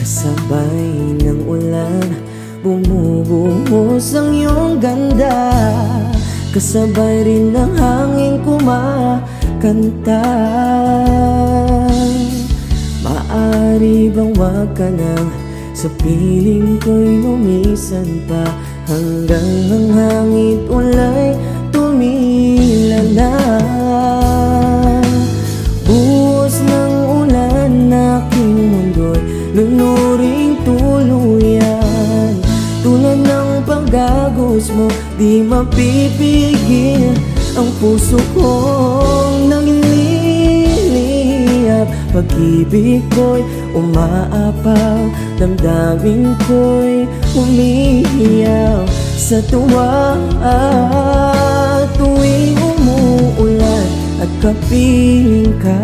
Kasabay ng ulan, bumubuhos ang iyong ganda. Kasabay rin ng hangin kumakanta. Maaari bang wag ka nang sa piling ko'y lumisan pa, hanggang ang hangit ulay tumilala. Buhos ng ulan, aking mundo'y lunuring tuluyan. Tulad ng pagagos mo, di mapipigil ang puso kong nagliliyap. Pag-ibig ko'y umaapaw, damdamin ko'y umiiyaw sa tuwa. Tuwing umuulan at kapiling ka,